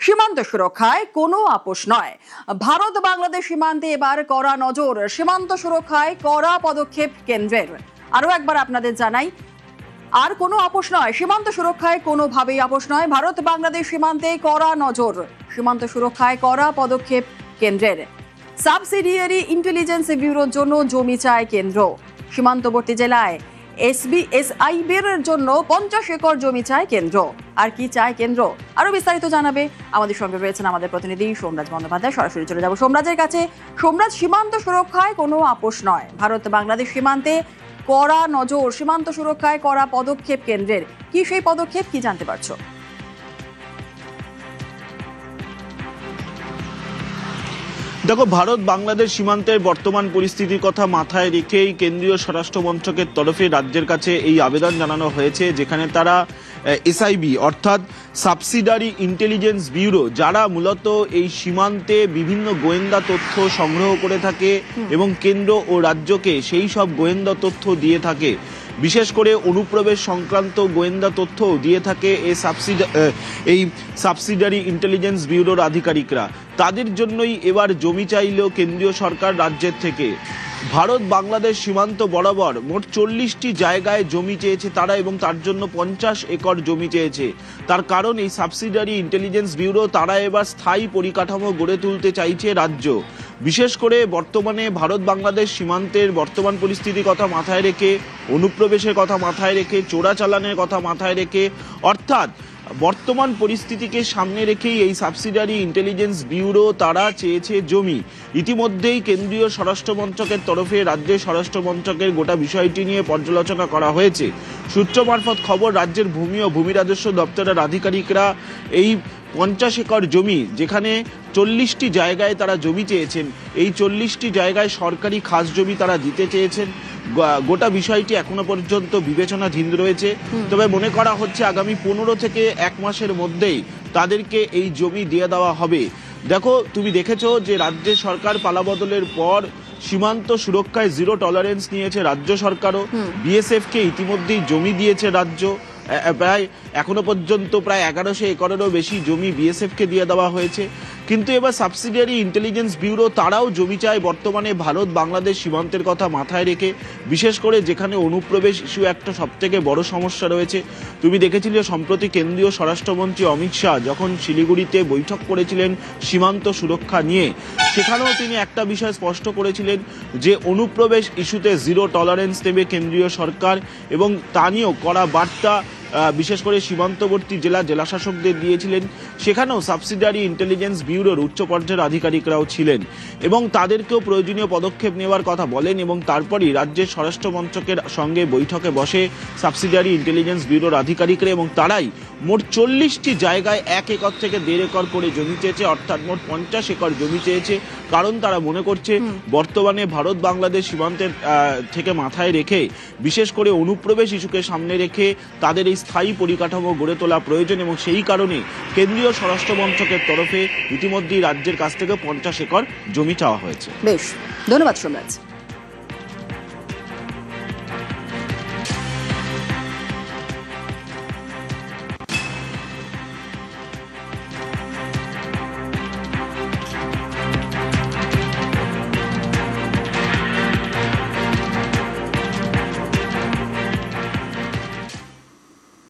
সীমান্ত সুরক্ষায় কোনো আপোষ নয়। ভারত বাংলাদেশ সীমান্তে এবার কড়া নজর, সীমান্ত সুরক্ষায় কড়া পদক্ষেপ কেন্দ্রের। আরো একবার আপনাদের জানাই, আর কোনো আপোষ নয়, সীমান্ত সুরক্ষায় কোনোভাবেই আপোষ নয়। ভারত বাংলাদেশ সীমান্তে কড়া নজর, সীমান্ত সুরক্ষায় কড়া পদক্ষেপ কেন্দ্রের। সাবসিডিয়ারি ইন্টেলিজেন্স ব্যুরোর জন্য জমি চায় কেন্দ্র। সীমান্তবর্তী জেলায় এসআইবির জন্য 50 একর জমি চায় কেন্দ্র। আর কি চায় কেন্দ্র, আরো বিস্তারিত জানাবে আমাদের সঙ্গে রয়েছেন আমাদের প্রতিনিধি সোমরাজ বন্দ্যোপাধ্যায়। সরাসরি চলে যাব সোমরাজের কাছে। সোমরাজ, সীমান্ত সুরক্ষায় কোনো আপোষ নয়, ভারত বাংলাদেশ সীমান্তে কড়া নজর, সীমান্ত সুরক্ষায় কড়া পদক্ষেপ কেন্দ্রের। কি সেই পদক্ষেপ, কি জানতে পারছো? দেখো, ভারত বাংলাদেশ সীমান্তের বর্তমান পরিস্থিতির কথা মাথায় রেখেই কেন্দ্রীয় স্বরাষ্ট্র মন্ত্রকের তরফে রাজ্যের কাছে এই আবেদন জানানো হয়েছে, যেখানে তারা এসআইবি অর্থাৎ সাবসিডারি ইন্টেলিজেন্স ব্যুরো, যারা মূলত এই সীমান্তে বিভিন্ন গোয়েন্দা তথ্য সংগ্রহ করে থাকে এবং কেন্দ্র ও রাজ্যকে সেই সব গোয়েন্দা তথ্য দিয়ে থাকে, বিশেষ করে অনুপ্রবেশ সংক্রান্ত গোয়েন্দা তথ্য দিয়ে থাকে এই সাবসিডারি ইন্টেলিজেন্স ব্যুরোর আধিকারিকরা। তাদের জন্যই এবার জমি চাইল কেন্দ্রীয় সরকার রাজ্যের থেকে। ভারত বাংলাদেশ সীমান্ত বরাবর মোট 40টি জায়গায় জমি চেয়েছে তারা, এবং তার জন্য 50 একর জমি চেয়েছে। তার কারণ এই সাবসিডারি ইন্টেলিজেন্স ব্যুরো তারা এবার স্থায়ী পরিকাঠামো গড়ে তুলতে চাইছে রাজ্য। বিশেষ করে বর্তমানে ভারত বাংলাদেশ সীমান্তের বর্তমান পরিস্থিতির কথা মাথায় রেখে, অনুপ্রবেশের কথা মাথায় রেখে, চোরাচালানের কথা মাথায় রেখে, অর্থাৎ বর্তমান পরিস্থিতিকে সামনে রেখেই এই সাবসিডারি ইন্টেলিজেন্স ব্যুরো তারা চেয়েছে জমি। ইতিমধ্যেই কেন্দ্রীয় স্বরাষ্ট্র মন্ত্রকের তরফে রাজ্যের স্বরাষ্ট্র মন্ত্রকের গোটা বিষয়টি নিয়ে পর্যালোচনা করা হয়েছে। সূত্র মারফত খবর, রাজ্যের ভূমি ও ভূমি রাজস্ব দপ্তরের আধিকারিকরা এই 50 একর জমি, যেখানে 40টি জায়গায় তারা জমি চেয়েছেন, এই 40টি জায়গায় সরকারি খাস জমি তারা দিতে চেয়েছেন। গোটা বিষয়টি এখনো পর্যন্ত বিবেচনাধীন রয়েছে, তবে মনে করা হচ্ছে আগামী 15 থেকে 1 মাসের মধ্যেই তাদেরকে এই জমি দিয়ে দেওয়া হবে। দেখো, তুমি দেখেছো যে রাজ্যের সরকার পালাবদলের পর সীমান্ত সুরক্ষায় জিরো টলারেন্স নিয়েছে রাজ্য সরকারও। বিএসএফ কে ইতিমধ্যেই জমি দিয়েছে রাজ্য, প্রায় এখনো পর্যন্ত প্রায় 1100 একরেরও বেশি জমি বিএসএফ কে দিয়ে দেওয়া হয়েছে। কিন্তু এবার সাবসিডিয়ারি ইন্টেলিজেন্স ব্যুরো তারাও জমি চায় বর্তমানে ভারত বাংলাদেশ সীমান্তের কথা মাথায় রেখে, বিশেষ করে যেখানে অনুপ্রবেশ ইস্যু একটা সবথেকে বড় সমস্যা রয়েছে। তুমি দেখেছিলে সম্প্রতি কেন্দ্রীয় স্বরাষ্ট্রমন্ত্রী অমিত শাহ যখন শিলিগুড়িতে বৈঠক করেছিলেন সীমান্ত সুরক্ষা নিয়ে, সেখানেও তিনি একটা বিষয় স্পষ্ট করেছিলেন যে অনুপ্রবেশ ইস্যুতে জিরো টলারেন্স নেবে কেন্দ্রীয় সরকার, এবং তা নিয়েও কড়া বার্তা বিশেষ করে সীমান্তবর্তী জেলাশাসকদের দিয়েছিলেন। সেখানেও সাবসিডারি ইন্টেলিজেন্স ব্যুরোর উচ্চ পর্যায়ের আধিকারিকরাও ছিলেন এবং তাদেরকেও প্রয়োজনীয় পদক্ষেপ নেওয়ার কথা বলেন, এবং তারপরই রাজ্যের স্বরাষ্ট্র মন্ত্রকের সঙ্গে বৈঠকে বসে সাবসিডারি ইন্টেলিজেন্স ব্যুরোর আধিকারিকরা, এবং তারাই মোট 40টি জায়গায় 1 একর থেকে 1.5 একর করে জমি চেয়েছে, অর্থাৎ মোট 50 একর জমি চেয়েছে। কারণ তারা মনে করছে বর্তমানে ভারত বাংলাদেশ সীমান্তের থেকে মাথায় রেখে, বিশেষ করে অনুপ্রবেশ ইস্যুকে সামনে রেখে তাদের এই স্থায়ী পরিকাঠামো গড়ে তোলা প্রয়োজন, এবং সেই কারণে কেন্দ্রীয় স্বরাষ্ট্র মন্ত্রকের তরফে ইতিমধ্যেই রাজ্যের কাছ থেকে 50 একর জমি চাওয়া হয়েছে। বেশ, ধন্যবাদ সোমরাজ।